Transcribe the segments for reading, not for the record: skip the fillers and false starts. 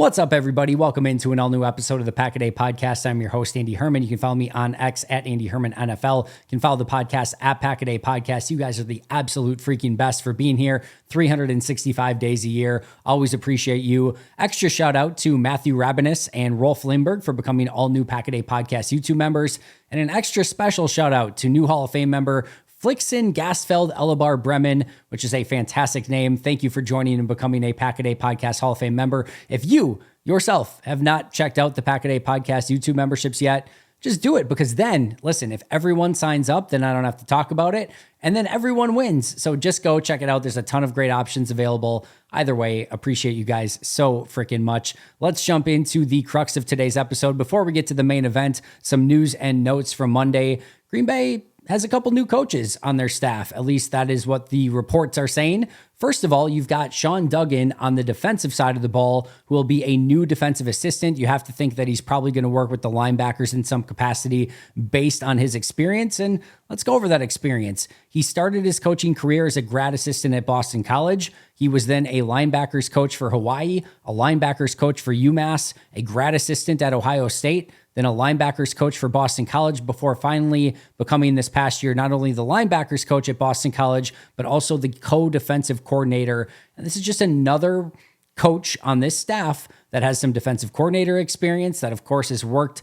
What's up, everybody? Welcome into an all-new episode of the Pack a Day Podcast. I'm your host, Andy Herman. You can follow me on X at Andy Herman NFL. You can follow the podcast at Pack a Day Podcast. You guys are the absolute freaking best for being here 365 days a year. Always appreciate you. Extra shout out to Matthew Rabinis and Rolf Lindberg for becoming all-new Pack a Day Podcast YouTube members. And an extra special shout out to new Hall of Fame member Flixen Gasfeld Elebar Bremen, which is a fantastic name. Thank you for joining and becoming a Pack a Day Podcast Hall of Fame member. If you yourself have not checked out the Pack a Day Podcast YouTube memberships yet, just do it, because then, listen, if everyone signs up, then I don't have to talk about it, and then everyone wins. So just go check it out. There's a ton of great options available. Either way, appreciate you guys so freaking much. Let's jump into the crux of today's episode. Before we get to the main event, some news and notes from Monday. Green Bay has a couple new coaches on their staff. At least that is what the reports are saying. First of all, you've got Sean Duggan on the defensive side of the ball, who will be a new defensive assistant. You have to think that he's probably going to work with the linebackers in some capacity based on his experience. And let's go over that experience. He started his coaching career as a grad assistant at Boston College. He was then a linebackers coach for Hawaii, a linebackers coach for UMass, a grad assistant at Ohio State, then a linebackers coach for Boston College, before finally becoming this past year not only the linebackers coach at Boston College, but also the co-defensive coordinator. And this is just another coach on this staff that has some defensive coordinator experience, that of course has worked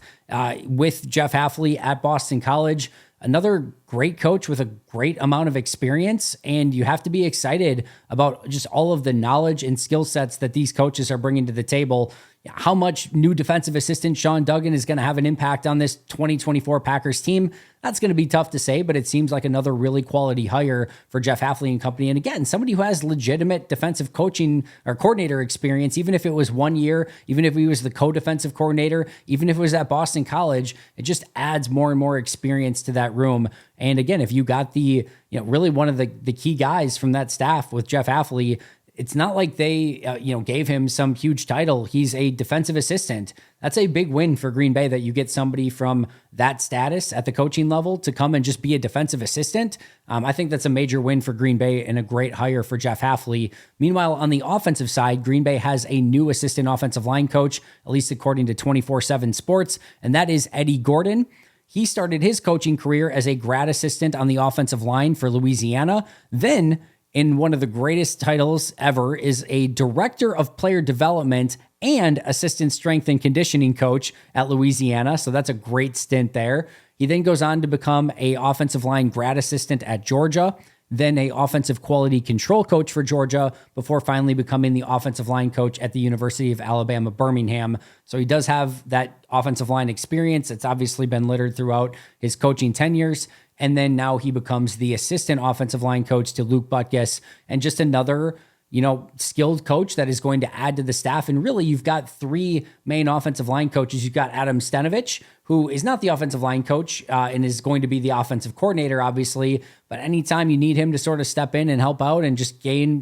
with Jeff Hafley at Boston College. Another great coach with a great amount of experience, and you have to be excited about just all of the knowledge and skill sets that these coaches are bringing to the table. How much new defensive assistant Sean Duggan is going to have an impact on this 2024 Packers team, that's going to be tough to say, but it seems like another really quality hire for Jeff Hafley and company. And again, somebody who has legitimate defensive coaching or coordinator experience, even if it was 1 year, even if he was the co-defensive coordinator, even if it was at Boston College, it just adds more and more experience to that room. And again, if you got really one of the key guys from that staff with Jeff Hafley, it's not like they, gave him some huge title. He's a defensive assistant. That's a big win for Green Bay, that you get somebody from that status at the coaching level to come and just be a defensive assistant. I think that's a major win for Green Bay and a great hire for Jeff Hafley. Meanwhile, on the offensive side, Green Bay has a new assistant offensive line coach, at least according to 24/7 Sports, and that is Eddie Gordon. He started his coaching career as a grad assistant on the offensive line for Louisiana. Then, in one of the greatest titles ever, is a director of player development and assistant strength and conditioning coach at Louisiana. So that's a great stint there. He then goes on to become a offensive line grad assistant at Georgia, then a offensive quality control coach for Georgia, before finally becoming the offensive line coach at the University of Alabama, Birmingham. So he does have that offensive line experience. It's obviously been littered throughout his coaching tenures. And then now he becomes the assistant offensive line coach to Luke Butkus, and just another, skilled coach that is going to add to the staff. And really, you've got three main offensive line coaches. You've got Adam Stenavich, who is not the offensive line coach and is going to be the offensive coordinator, obviously. But anytime you need him to sort of step in and help out and just gain,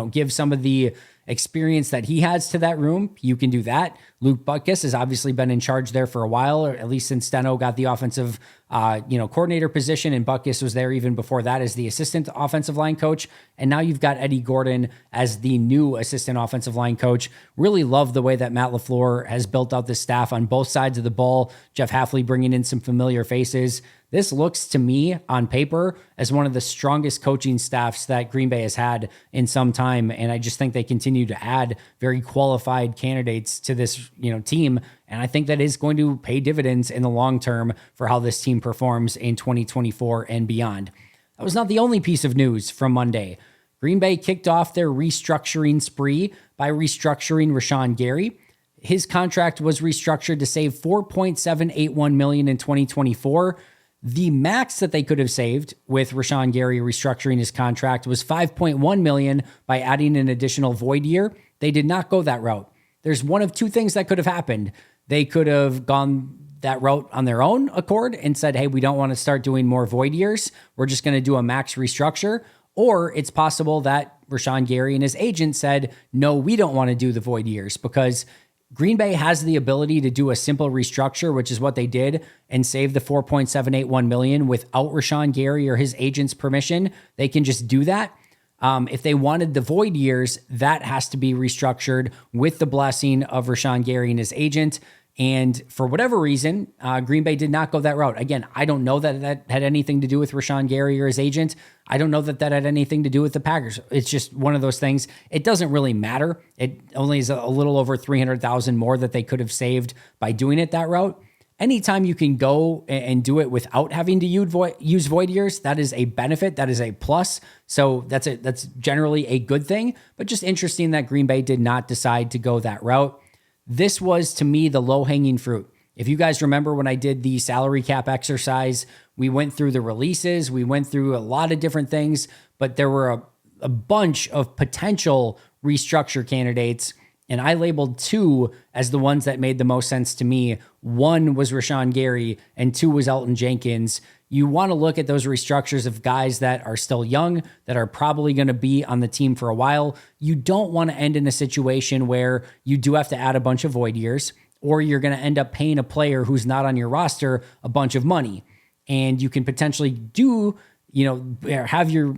give some of the experience that he has to that room, you can do that. Luke Butkus has obviously been in charge there for a while, or at least since Steno got the offensive coordinator position, and Butkus was there even before that as the assistant offensive line coach. And now you've got Eddie Gordon as the new assistant offensive line coach. Really love the way that Matt LaFleur has built out this staff on both sides of the ball. Jeff Hafley bringing in some familiar faces. This looks to me on paper as one of the strongest coaching staffs that Green Bay has had in some time. And I just think they continue to add very qualified candidates to this, team. And I think that is going to pay dividends in the long term for how this team performs in 2024 and beyond. That was not the only piece of news from Monday. Green Bay kicked off their restructuring spree by restructuring Rashawn Gary. His contract was restructured to save $4.781 million in 2024. The max that they could have saved with Rashawn Gary restructuring his contract was $5.1 million by adding an additional void year. They did not go that route. There's one of two things that could have happened. They could have gone that route on their own accord and said, hey, we don't want to start doing more void years. We're just going to do a max restructure. Or it's possible that Rashawn Gary and his agent said, no, we don't want to do the void years, because Green Bay has the ability to do a simple restructure, which is what they did, and save the $4.781 million without Rashawn Gary or his agent's permission. They can just do that. If they wanted the void years, that has to be restructured with the blessing of Rashawn Gary and his agent. And for whatever reason, Green Bay did not go that route. Again, I don't know that that had anything to do with Rashawn Gary or his agent. I don't know that that had anything to do with the Packers. It's just one of those things. It doesn't really matter. It only is a little over $300,000 more that they could have saved by doing it that route. Anytime you can go and do it without having to use void years, that is a benefit. That is a plus. So that's generally a good thing. But just interesting that Green Bay did not decide to go that route. This was, to me, the low-hanging fruit. If you guys remember when I did the salary cap exercise, we went through the releases, we went through a lot of different things, but there were a bunch of potential restructure candidates, and I labeled two as the ones that made the most sense to me. One was Rashawn Gary, and two was Elgton Jenkins. You want to look at those restructures of guys that are still young, that are probably going to be on the team for a while. You don't want to end in a situation where you do have to add a bunch of void years, or you're going to end up paying a player who's not on your roster a bunch of money. And you can potentially have your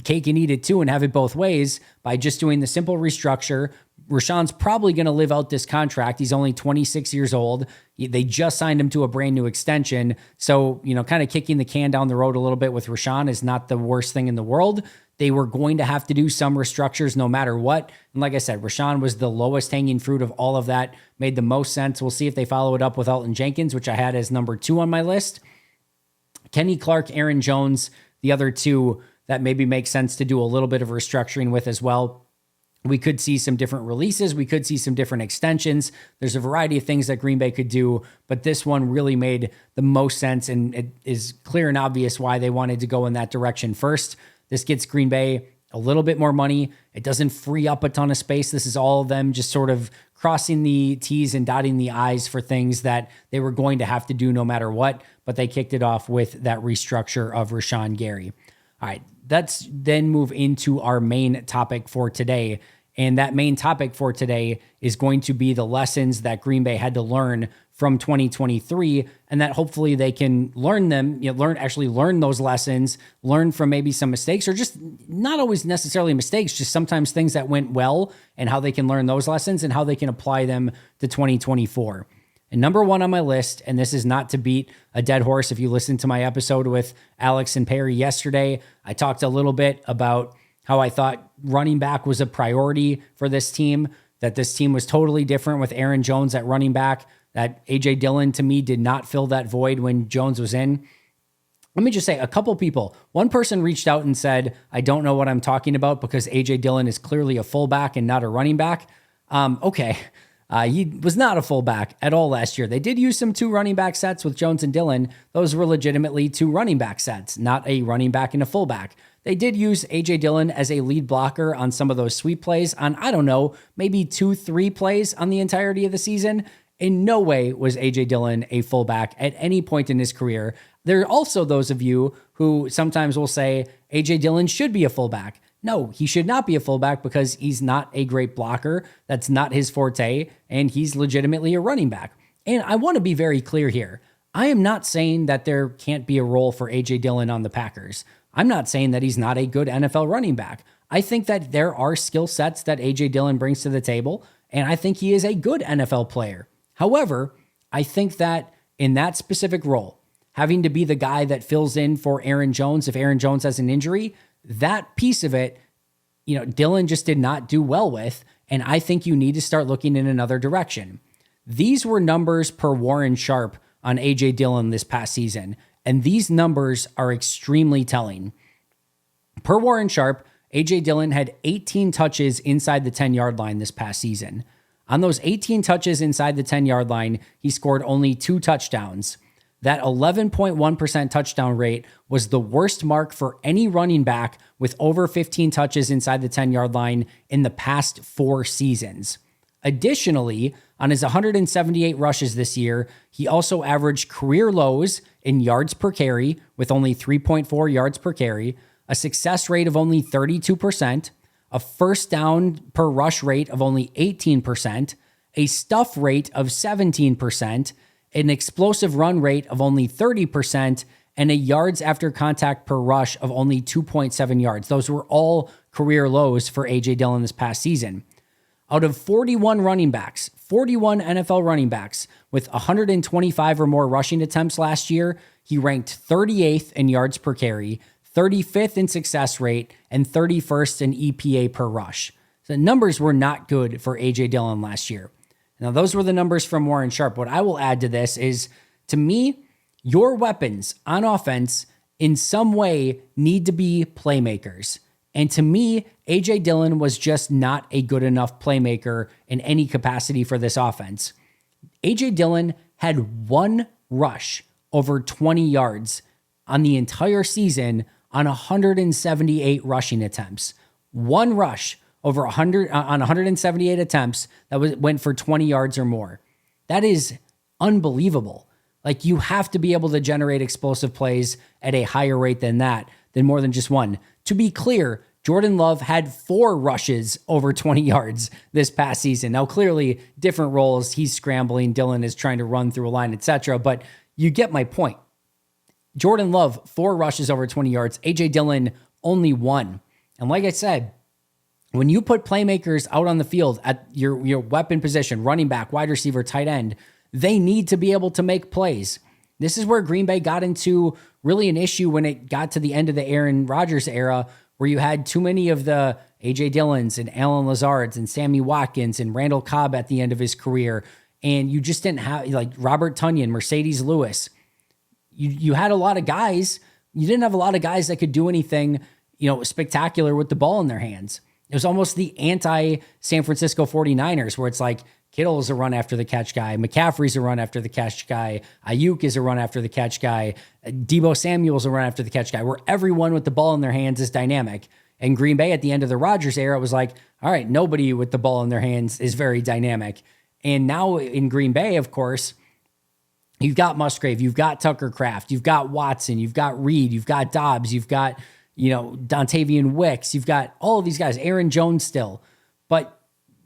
cake and eat it too and have it both ways by just doing the simple restructure. Rashawn's probably going to live out this contract. He's only 26 years old. They just signed him to a brand new extension. So, kind of kicking the can down the road a little bit with Rashawn is not the worst thing in the world. They were going to have to do some restructures no matter what. And like I said, Rashawn was the lowest hanging fruit of all of that. Made the most sense. We'll see if they follow it up with Elgton Jenkins, which I had as number 2 on my list. Kenny Clark, Aaron Jones, the other two that maybe make sense to do a little bit of restructuring with as well. We could see some different releases. We could see some different extensions. There's a variety of things that Green Bay could do, but this one really made the most sense, and it is clear and obvious why they wanted to go in that direction first. This gets Green Bay a little bit more money. It doesn't free up a ton of space. This is all of them just sort of crossing the T's and dotting the I's for things that they were going to have to do no matter what, but they kicked it off with that restructure of Rashawn Gary. All right, let's then move into our main topic for today. And that main topic for today is going to be the lessons that Green Bay had to learn from 2023, and that hopefully they can learn them, learn those lessons, learn from maybe some mistakes, or just not always necessarily mistakes, just sometimes things that went well, and how they can learn those lessons and how they can apply them to 2024. And number 1 on my list, and this is not to beat a dead horse. If you listened to my episode with Alex and Perry yesterday, I talked a little bit about how I thought running back was a priority for this team, that this team was totally different with Aaron Jones at running back, that A.J. Dillon, to me, did not fill that void when Jones was in. Let me just say, a couple people, one person reached out and said, I don't know what I'm talking about because A.J. Dillon is clearly a fullback and not a running back. Okay. He was not a fullback at all last year. They did use some 2 running back sets with Jones and Dillon. Those were legitimately 2 running back sets, not a running back and a fullback. They did use A.J. Dillon as a lead blocker on some of those sweep plays on, I don't know, maybe 2-3 plays on the entirety of the season. In no way was A.J. Dillon a fullback at any point in his career. There are also those of you who sometimes will say A.J. Dillon should be a fullback. No, he should not be a fullback because he's not a great blocker. That's not his forte, and he's legitimately a running back. And I want to be very clear here. I am not saying that there can't be a role for A.J. Dillon on the Packers. I'm not saying that he's not a good NFL running back. I think that there are skill sets that A.J. Dillon brings to the table, and I think he is a good NFL player. However, I think that in that specific role, having to be the guy that fills in for Aaron Jones if Aaron Jones has an injury, that piece of it, Dillon just did not do well with, and I think you need to start looking in another direction. These were numbers per Warren Sharp on A.J. Dillon this past season, and these numbers are extremely telling. Per Warren Sharp, A.J. Dillon had 18 touches inside the 10-yard line this past season. On those 18 touches inside the 10-yard line, he scored only 2 touchdowns. That 11.1% touchdown rate was the worst mark for any running back with over 15 touches inside the 10-yard line in the past 4 seasons. Additionally, on his 178 rushes this year, he also averaged career lows in yards per carry with only 3.4 yards per carry, a success rate of only 32%, a first down per rush rate of only 18%, a stuff rate of 17%, an explosive run rate of only 30%, and a yards after contact per rush of only 2.7 yards. Those were all career lows for A.J. Dillon this past season. Out of 41 running backs, 41 NFL running backs with 125 or more rushing attempts last year, he ranked 38th in yards per carry, 35th in success rate, and 31st in EPA per rush. The numbers were not good for A.J. Dillon last year. Now, those were the numbers from Warren Sharp. What I will add to this is, to me, your weapons on offense in some way need to be playmakers. And to me, A.J. Dillon was just not a good enough playmaker in any capacity for this offense. A.J. Dillon had one rush over 20 yards on the entire season on 178 rushing attempts. One rush over 100 on 178 attempts that went for 20 yards or more. That is unbelievable. Like, you have to be able to generate explosive plays at a higher rate than that, than more than just one. To be clear, Jordan Love had 4 rushes over 20 yards this past season. Now, clearly, different roles. He's scrambling. Dillon is trying to run through a line, etc. But you get my point. Jordan Love, 4 rushes over 20 yards. A.J. Dillon, only 1. And like I said, when you put playmakers out on the field at your weapon position, running back, wide receiver, tight end, they need to be able to make plays. This is where Green Bay got into really an issue when it got to the end of the Aaron Rodgers era, where you had too many of the A.J. Dillons and Alan Lazards and Sammy Watkins and Randall Cobb at the end of his career. And you just didn't have, like, Robert Tonyan, Mercedes Lewis. You had a lot of guys. You didn't have a lot of guys that could do anything, spectacular with the ball in their hands. It was almost the anti-San Francisco 49ers, where it's like, Kittle is a run after the catch guy. McCaffrey's a run after the catch guy. Ayuk is a run after the catch guy. Deebo Samuel's a run after the catch guy, where everyone with the ball in their hands is dynamic. And Green Bay at the end of the Rodgers era was like, all right, nobody with the ball in their hands is very dynamic. And now in Green Bay, of course, you've got Musgrave, you've got Tucker Kraft, you've got Watson, you've got Reed, you've got Dobbs, you've got, Dontavian Wicks, you've got all of these guys, Aaron Jones still. But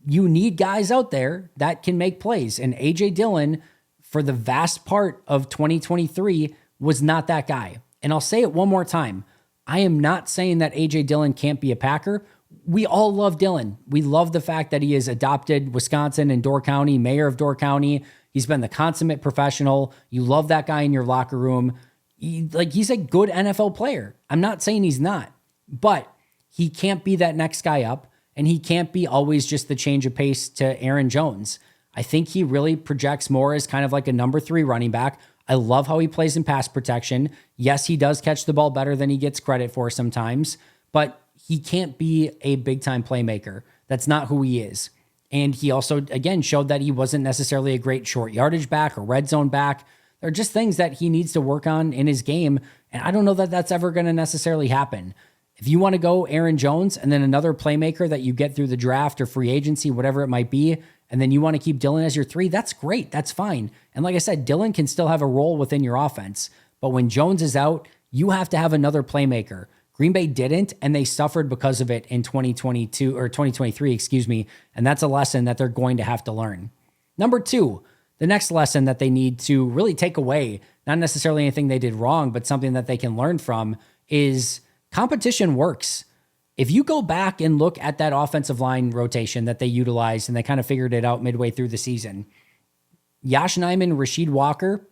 you need guys out there that can make plays. And A.J. Dillon, for the vast part of 2023, was not that guy. And I'll say it one more time. I am not saying that A.J. Dillon can't be a Packer. We all love Dillon. We love the fact that he has adopted Wisconsin and Door County, mayor of Door County. He's been the consummate professional. You love that guy in your locker room. He's a good NFL player. I'm not saying he's not, but he can't be that next guy up. And he can't be always just the change of pace to Aaron Jones. I think he really projects more as kind of like a number 3 running back. I love how he plays in pass protection. Yes, he does catch the ball better than he gets credit for sometimes, but he can't be a big-time playmaker. That's not who he is. And he also, again, showed that he wasn't necessarily a great short yardage back or red zone back. They're just things that he needs to work on in his game, and I don't know that that's ever going to necessarily happen. If you want to go Aaron Jones and then another playmaker that you get through the draft or free agency, whatever it might be, and then you want to keep Dillon as your 3, that's great. That's fine. And like I said, Dillon can still have a role within your offense. But when Jones is out, you have to have another playmaker. Green Bay didn't, and they suffered because of it in 2023, and that's a lesson that they're going to have to learn. Number 2, the next lesson that they need to really take away, not necessarily anything they did wrong, but something that they can learn from, is competition works. If you go back and look at that offensive line rotation that they utilized, and they kind of figured it out midway through the season, Yosh Nijman, Rasheed Walker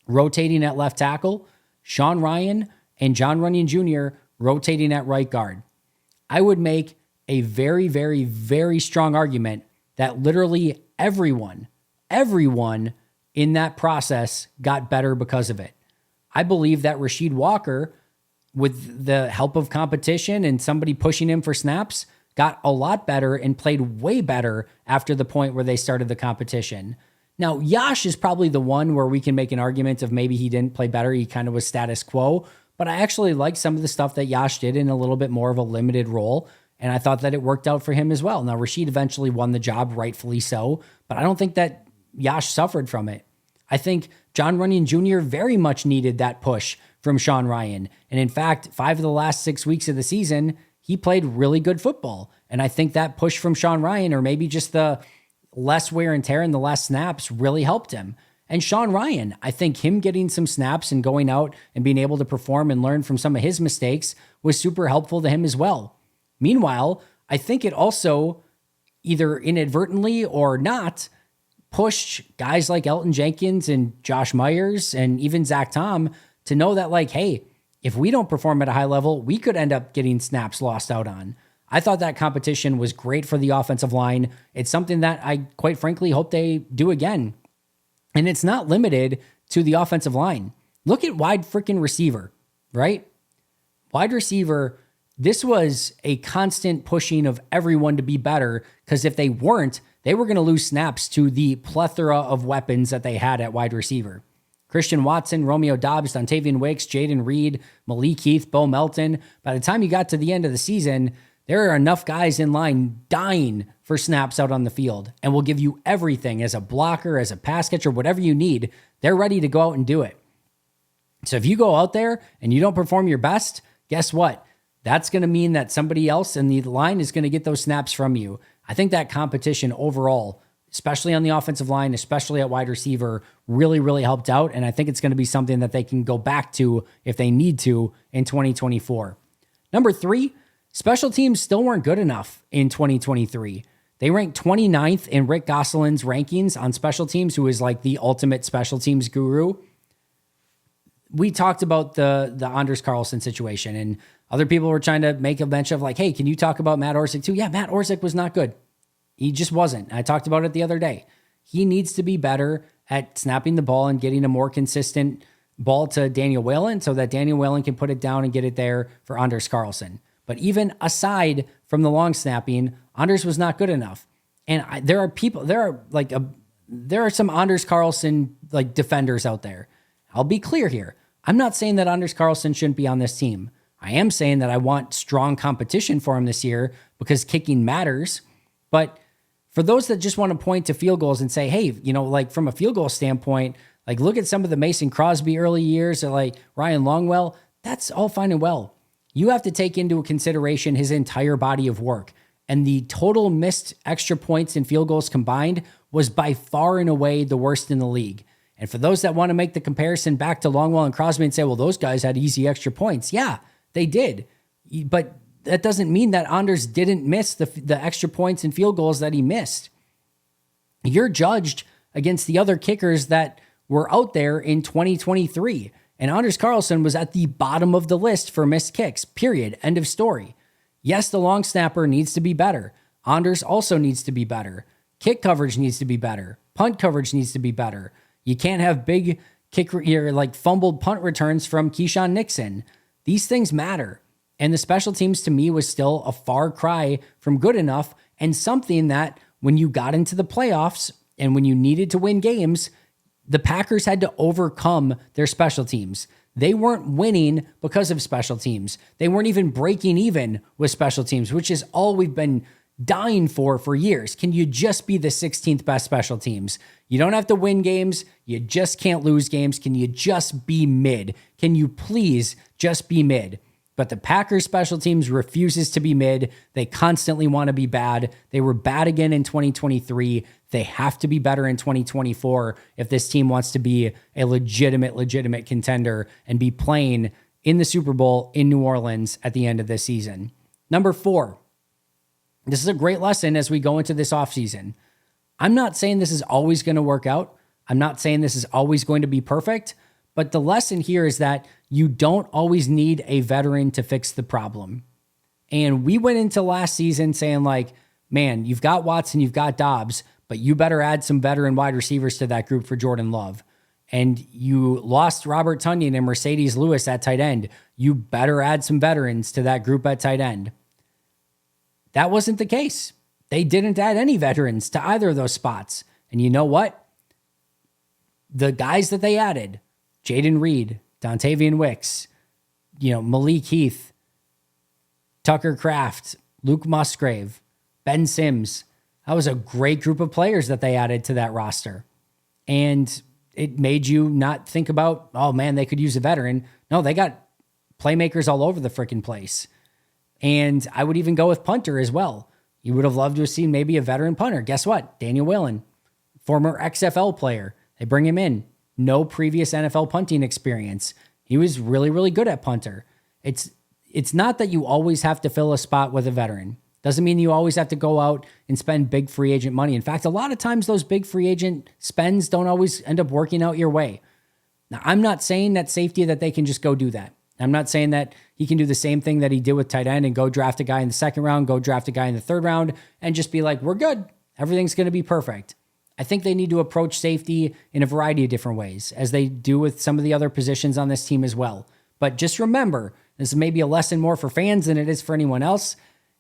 rotating at left tackle, Sean Rhyan and John Runyon Jr. rotating at right guard. I would make a very, very, very strong argument that literally everyone in that process got better because of it. I believe that Rasheed Walker, with the help of competition and somebody pushing him for snaps, got a lot better and played way better after the point where they started the competition. Now, Yosh is probably the one where we can make an argument of maybe he didn't play better. He kind of was status quo, but I actually like some of the stuff that Yosh did in a little bit more of a limited role. And I thought that it worked out for him as well. Now, Rasheed eventually won the job, rightfully so, but I don't think that Yosh suffered from it. I think John Runyon Jr. very much needed that push from Sean Rhyan. And in fact, 5 of the last 6 weeks of the season, he played really good football. And I think that push from Sean Rhyan, or maybe just the less wear and tear and the less snaps, really helped him. And Sean Rhyan, I think him getting some snaps and going out and being able to perform and learn from some of his mistakes was super helpful to him as well. Meanwhile, I think it also, either inadvertently or not, pushed guys like Elton Jenkins and Josh Myers and even Zach Tom to know that, like, hey, if we don't perform at a high level, we could end up getting snaps lost out on. I thought that competition was great for the offensive line. It's something that I quite frankly hope they do again. And it's not limited to the offensive line. Look at wide freaking receiver, right? Wide receiver, this was a constant pushing of everyone to be better, because if they weren't, they were going to lose snaps to the plethora of weapons that they had at wide receiver. Christian Watson, Romeo Doubs, Dontavian Wicks, Jaden Reed, Malik Heath, Bo Melton. By the time you got to the end of the season, there are enough guys in line dying for snaps out on the field and will give you everything as a blocker, as a pass catcher, whatever you need. They're ready to go out and do it. So if you go out there and you don't perform your best, guess what? That's going to mean that somebody else in the line is going to get those snaps from you. I think that competition overall, especially on the offensive line, especially at wide receiver, really, really helped out. And I think it's going to be something that they can go back to if they need to in 2024. Number 3, special teams still weren't good enough in 2023. They ranked 29th in Rick Gosselin's rankings on special teams, who is like the ultimate special teams guru. We talked about the Anders Carlson situation, and other people were trying to make a mention of like, hey, can you talk about Matt Orsic too? Yeah, Matt Orsic was not good. He just wasn't. I talked about it the other day. He needs to be better at snapping the ball and getting a more consistent ball to Daniel Whalen so that Daniel Whalen can put it down and get it there for Anders Carlson. But even aside from the long snapping, Anders was not good enough. And there are some Anders Carlson like defenders out there. I'll be clear here. I'm not saying that Anders Carlson shouldn't be on this team. I am saying that I want strong competition for him this year because kicking matters. But for those that just want to point to field goals and say, hey, like from a field goal standpoint, like look at some of the Mason Crosby early years or like Ryan Longwell, that's all fine and well. You have to take into consideration his entire body of work. And the total missed extra points and field goals combined was by far and away the worst in the league. And for those that want to make the comparison back to Longwell and Crosby and say, well, those guys had easy extra points. Yeah, they did. But that doesn't mean that Anders didn't miss the extra points and field goals that he missed. You're judged against the other kickers that were out there in 2023. And Anders Carlson was at the bottom of the list for missed kicks, period. End of story. Yes, the long snapper needs to be better. Anders also needs to be better. Kick coverage needs to be better. Punt coverage needs to be better. You can't have big like fumbled punt returns from Keyshawn Nixon. These things matter. And the special teams to me was still a far cry from good enough, and something that when you got into the playoffs and when you needed to win games, the Packers had to overcome their special teams. They weren't winning because of special teams. They weren't even breaking even with special teams, which is all we've been dying for years. Can you just be the 16th best special teams? You don't have to win games. You just can't lose games. Can you just be mid? Can you please just be mid? But the Packers special teams refuses to be mid. They constantly want to be bad. They were bad again in 2023. They have to be better in 2024 if this team wants to be a legitimate contender and be playing in the Super Bowl in New Orleans at the end of this season. Number 4. This is a great lesson as we go into this offseason. I'm not saying this is always going to work out. I'm not saying this is always going to be perfect, but the lesson here is that you don't always need a veteran to fix the problem. And we went into last season saying like, man, you've got Watson, you've got Dobbs, but you better add some veteran wide receivers to that group for Jordan Love. And you lost Robert Tonyan and Mercedes Lewis at tight end. You better add some veterans to that group at tight end. That wasn't the case. They didn't add any veterans to either of those spots. And you know what? The guys that they added, Jaden Reed, Dontavian Wicks, Malik Heath, Tucker Kraft, Luke Musgrave, Ben Sims. That was a great group of players that they added to that roster. And it made you not think about, oh man, they could use a veteran. No, they got playmakers all over the freaking place. And I would even go with punter as well. You would have loved to have seen maybe a veteran punter. Guess what? Daniel Whalen, former XFL player. They bring him in. No previous NFL punting experience. He was really, really good at punter. It's not that you always have to fill a spot with a veteran. Doesn't mean you always have to go out and spend big free agent money. In fact, a lot of times those big free agent spends don't always end up working out your way. Now, I'm not saying that safety that they can just go do that. I'm not saying that he can do the same thing that he did with tight end and go draft a guy in the second round, go draft a guy in the third round, and just be like, we're good. Everything's going to be perfect. I think they need to approach safety in a variety of different ways, as they do with some of the other positions on this team as well. But just remember, this is maybe a lesson more for fans than it is for anyone else.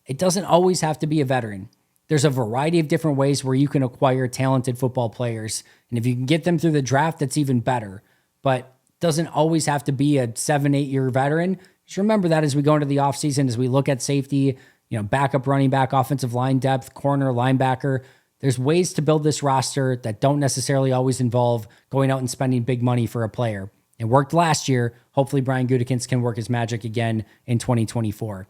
It doesn't always have to be a veteran. There's a variety of different ways where you can acquire talented football players. And if you can get them through the draft, that's even better. But it doesn't always have to be a 7-8 year veteran. Just remember that as we go into the offseason, as we look at safety, backup running back, offensive line depth, corner, linebacker. There's ways to build this roster that don't necessarily always involve going out and spending big money for a player. It worked last year. Hopefully Brian Gutekunst can work his magic again in 2024.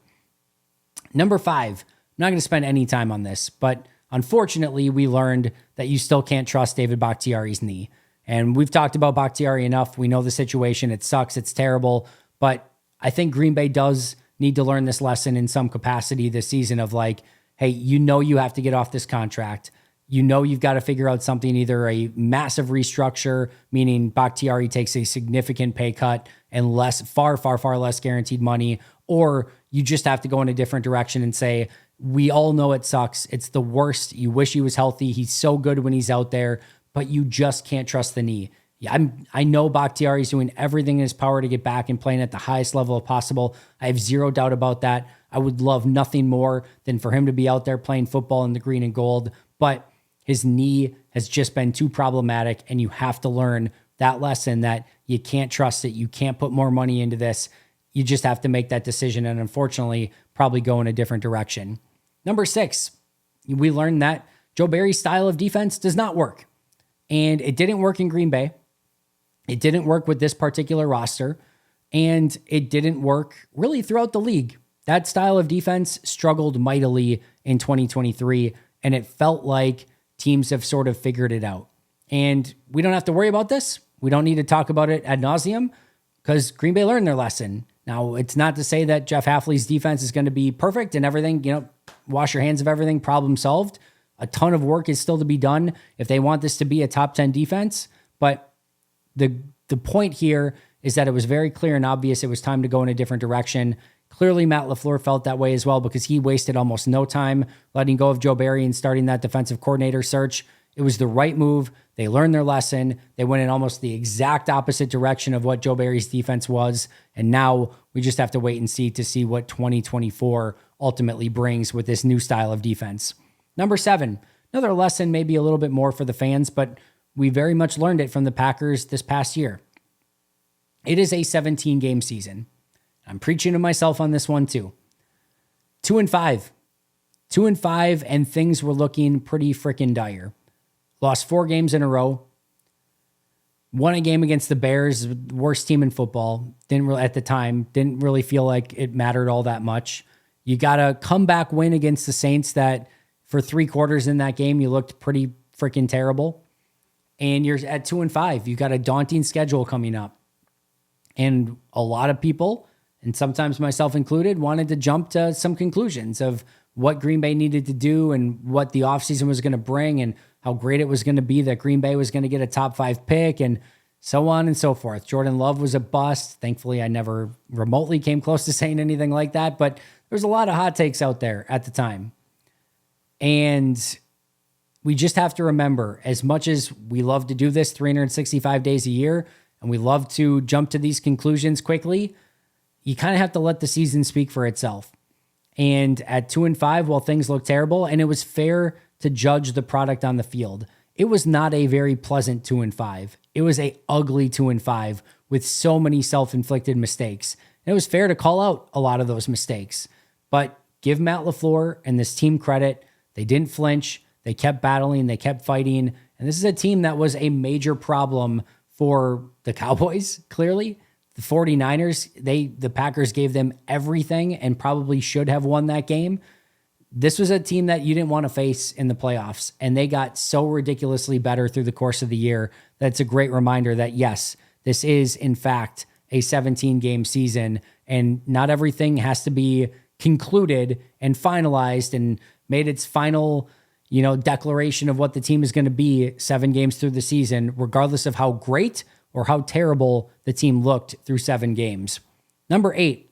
Number 5, I'm not going to spend any time on this, but unfortunately we learned that you still can't trust David Bakhtiari's knee. And we've talked about Bakhtiari enough. We know the situation. It sucks. It's terrible. But I think Green Bay does need to learn this lesson in some capacity this season of like, hey, you have to get off this contract. You've got to figure out something, either a massive restructure, meaning Bakhtiari takes a significant pay cut and far less guaranteed money, or you just have to go in a different direction and say, we all know it sucks. It's the worst. You wish he was healthy. He's so good when he's out there, but you just can't trust the knee. Yeah, I know Bakhtiari's doing everything in his power to get back and playing at the highest level possible. I have zero doubt about that. I would love nothing more than for him to be out there playing football in the green and gold, but his knee has just been too problematic, and you have to learn that lesson that you can't trust it. You can't put more money into this. You just have to make that decision, and unfortunately, probably go in a different direction. Number 6, we learned that Joe Barry's style of defense does not work, and it didn't work in Green Bay. It didn't work with this particular roster, and it didn't work really throughout the league. That style of defense struggled mightily in 2023, and it felt like teams have sort of figured it out. And we don't have to worry about this. We don't need to talk about it ad nauseum because Green Bay learned their lesson. Now, it's not to say that Jeff Hafley's defense is going to be perfect and everything, wash your hands of everything, problem solved. A ton of work is still to be done if they want this to be a top 10 defense. But the point here is that it was very clear and obvious it was time to go in a different direction. Clearly, Matt LaFleur felt that way as well because he wasted almost no time letting go of Joe Barry and starting that defensive coordinator search. It was the right move. They learned their lesson. They went in almost the exact opposite direction of what Joe Barry's defense was. And now we just have to wait and see what 2024 ultimately brings with this new style of defense. Number 7, another lesson, maybe a little bit more for the fans, but we very much learned it from the Packers this past year. It is a 17-game season. I'm preaching to myself on this one too. 2-5. 2-5, and things were looking pretty freaking dire. Lost 4 games in a row. Won a game against the Bears, worst team in football. At the time, didn't really feel like it mattered all that much. You got a comeback win against the Saints that for 3 quarters in that game, you looked pretty freaking terrible. And you're at 2-5. You got a daunting schedule coming up. And a lot of people, and sometimes myself included, wanted to jump to some conclusions of what Green Bay needed to do and what the offseason was going to bring and how great it was going to be that Green Bay was going to get a top 5 pick and so on and so forth. Jordan Love was a bust. Thankfully, I never remotely came close to saying anything like that, but there was a lot of hot takes out there at the time. And we just have to remember, as much as we love to do this 365 days a year, and we love to jump to these conclusions quickly, you kind of have to let the season speak for itself. And at 2-5, while things look terrible, and it was fair to judge the product on the field, it was not a very pleasant 2-5. It was a ugly 2-5 with so many self-inflicted mistakes. And it was fair to call out a lot of those mistakes. But give Matt LaFleur and this team credit. They didn't flinch. They kept battling. They kept fighting. And this is a team that was a major problem for the Cowboys, clearly. The 49ers, the Packers gave them everything and probably should have won that game. This was a team that you didn't want to face in the playoffs, and they got so ridiculously better through the course of the year that it's a great reminder that, yes, this is, in fact, a 17-game season, and not everything has to be concluded and finalized and made its final, declaration of what the team is going to be 7 games through the season, regardless of how great or how terrible the team looked through 7 games. Number 8,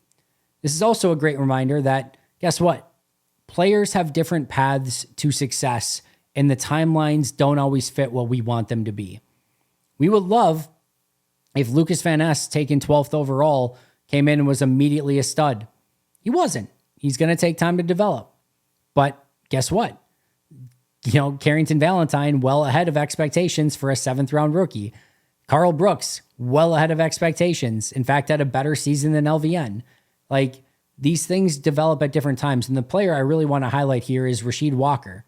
this is also a great reminder that, guess what? Players have different paths to success, and the timelines don't always fit what we want them to be. We would love if Lucas Van Ness, taken 12th overall, came in and was immediately a stud. He wasn't. He's going to take time to develop. But guess what? Carrington Valentine, well ahead of expectations for a 7th round rookie. Carl Brooks, well ahead of expectations. In fact, had a better season than LVN. These things develop at different times. And the player I really want to highlight here is Rasheed Walker.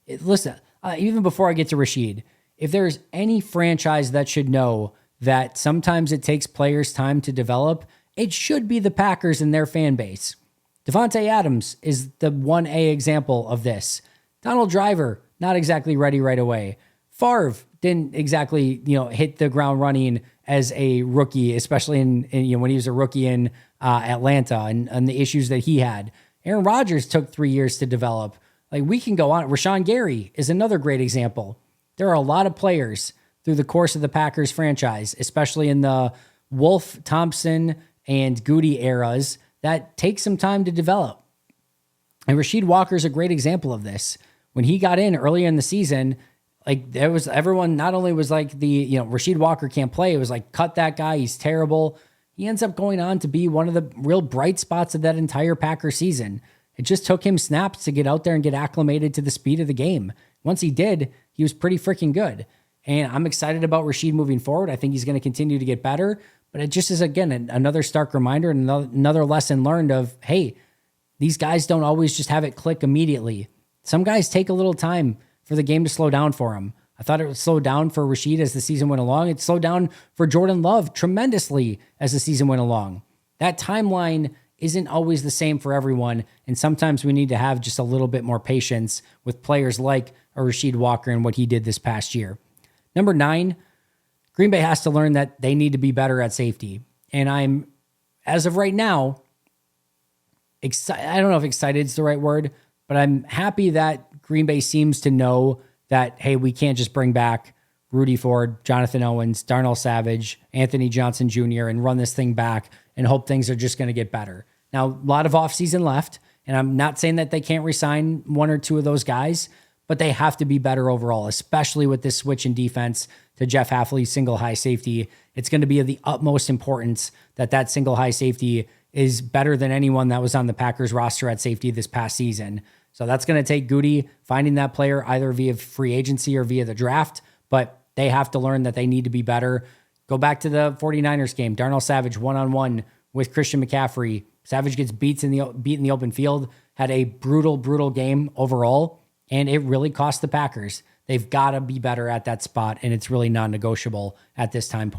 Listen, even before I get to Rasheed, if there's any franchise that should know that sometimes it takes players time to develop, it should be the Packers and their fan base. Devontae Adams is the 1A example of this. Donald Driver, not exactly ready right away. Favre didn't exactly, hit the ground running as a rookie, especially in when he was a rookie in Atlanta and the issues that he had. Aaron Rodgers took 3 years to develop. We can go on. Rashawn Gary is another great example. There are a lot of players through the course of the Packers franchise, especially in the Wolf, Thompson, and Goody eras, that take some time to develop. And Rasheed Walker is a great example of this. When he got in earlier in the season, there was everyone not only was Rasheed Walker can't play, it was cut that guy, he's terrible. He ends up going on to be one of the real bright spots of that entire Packer season. It just took him snaps to get out there and get acclimated to the speed of the game. Once he did, he was pretty freaking good. And I'm excited about Rasheed moving forward. I think he's going to continue to get better. But it just is, again, another stark reminder and another lesson learned of, hey, these guys don't always just have it click immediately. Some guys take a little time for the game to slow down for them. I thought it would slow down for Rasheed as the season went along. It slowed down for Jordan Love tremendously as the season went along. That timeline isn't always the same for everyone, and sometimes we need to have just a little bit more patience with players like a Rasheed Walker and what he did this past year. Number 9, Green Bay has to learn that they need to be better at safety. And I'm, as of right now, I don't know if excited is the right word, but I'm happy that Green Bay seems to know that, hey, we can't just bring back Rudy Ford, Jonathan Owens, Darnell Savage, Anthony Johnson Jr., and run this thing back and hope things are just going to get better. Now, a lot of offseason left, and I'm not saying that they can't re-sign 1 or 2 of those guys, but they have to be better overall, especially with this switch in defense to Jeff Hafley's single high safety. It's going to be of the utmost importance that single high safety is better than anyone that was on the Packers roster at safety this past season. So that's going to take Goody finding that player either via free agency or via the draft, but they have to learn that they need to be better. Go back to the 49ers game. Darnell Savage one-on-one with Christian McCaffrey. Savage gets beat in the open field, had a brutal game overall, and it really cost the Packers. They've got to be better at that spot, and it's really non-negotiable at this time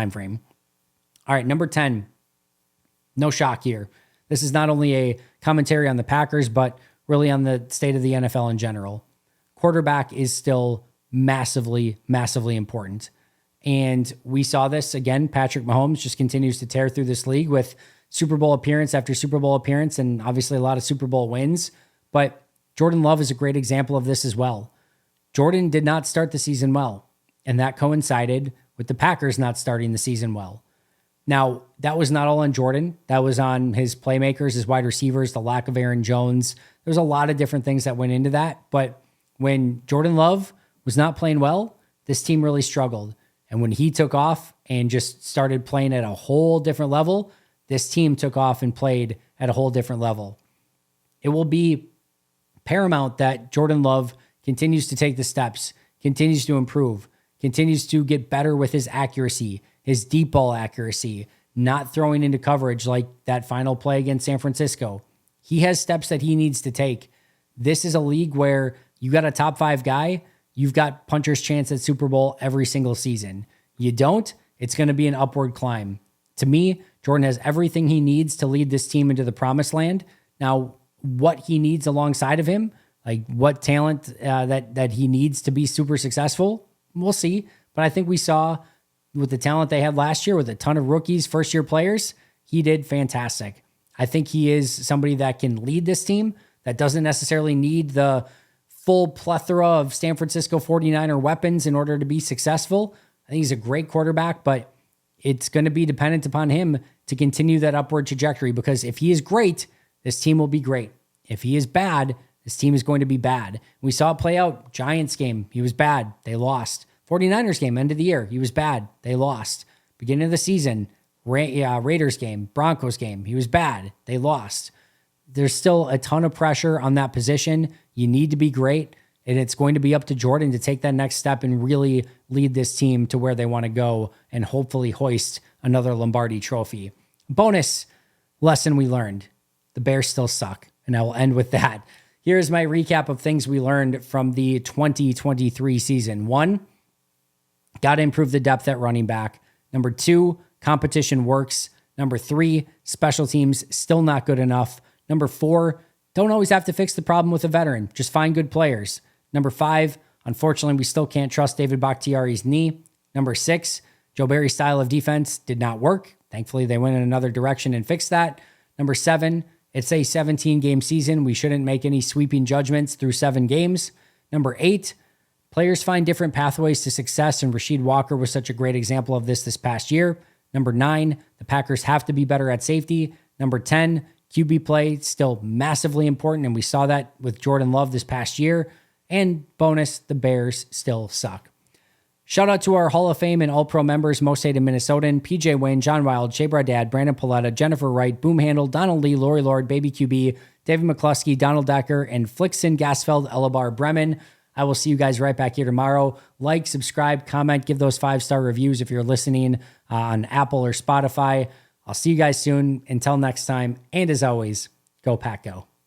frame. All right, number 10. No shock here. This is not only a commentary on the Packers, but really on the state of the NFL in general. Quarterback is still massively important. And we saw this again. Patrick Mahomes just continues to tear through this league with Super Bowl appearance after Super Bowl appearance and obviously a lot of Super Bowl wins. But Jordan Love is a great example of this as well. Jordan did not start the season well, and that coincided with the Packers not starting the season well. Now, that was not all on Jordan. That was on his playmakers, his wide receivers, the lack of Aaron Jones. There's a lot of different things that went into that. But when Jordan Love was not playing well, this team really struggled. And when he took off and just started playing at a whole different level, this team took off and played at a whole different level. It will be paramount that Jordan Love continues to take the steps, continues to improve, continues to get better with his accuracy, his deep ball accuracy, not throwing into coverage like that final play against San Francisco. He has steps that he needs to take. This is a league where you got a top 5 guy, you've got puncher's chance at Super Bowl every single season. You don't, it's going to be an upward climb. To me, Jordan has everything he needs to lead this team into the promised land. Now, what he needs alongside of him, like what talent that he needs to be super successful, we'll see. But I think we saw with the talent they had last year with a ton of rookies, first-year players, he did fantastic. I think he is somebody that can lead this team that doesn't necessarily need the full plethora of San Francisco 49er weapons in order to be successful. I think he's a great quarterback, but it's going to be dependent upon him to continue that upward trajectory, because if he is great, this team will be great. If he is bad, this team is going to be bad. We saw it play out. Giants game, he was bad. They lost. 49ers game, end of the year, he was bad. They lost. Beginning of the season, Raiders game, Broncos game, he was bad. They lost. There's still a ton of pressure on that position. You need to be great, and it's going to be up to Jordan to take that next step and really lead this team to where they want to go and hopefully hoist another Lombardi trophy. Bonus lesson we learned: the Bears still suck. And I will end with that. Here's my recap of things we learned from the 2023 season. 1, got to improve the depth at running back. Number 2, competition works. Number 3, special teams still not good enough. Number 4, don't always have to fix the problem with a veteran. Just find good players. Number 5, unfortunately, we still can't trust David Bakhtiari's knee. Number 6, Joe Barry's style of defense did not work. Thankfully, they went in another direction and fixed that. Number 7, it's a 17-game season. We shouldn't make any sweeping judgments through 7 games. Number 8, players find different pathways to success, and Rasheed Walker was such a great example of this past year. Number 9, the Packers have to be better at safety. Number 10, QB play still massively important, and we saw that with Jordan Love this past year. And bonus, the Bears still suck. Shout out to our Hall of Fame and All-Pro members: Most Hated Minnesotan, PJ Wayne, John Wild, Shea Bradad, Brandon Paletta, Jennifer Wright, Boom Handle, Donald Lee, Lori Lord, Baby QB, David McCluskey, Donald Decker, and Flixen Gasfeld, Elabar Bremen. I will see you guys right back here tomorrow. Like, subscribe, comment, give those 5-star reviews if you're listening on Apple or Spotify. I'll see you guys soon. Until next time, and as always, go Pack Go.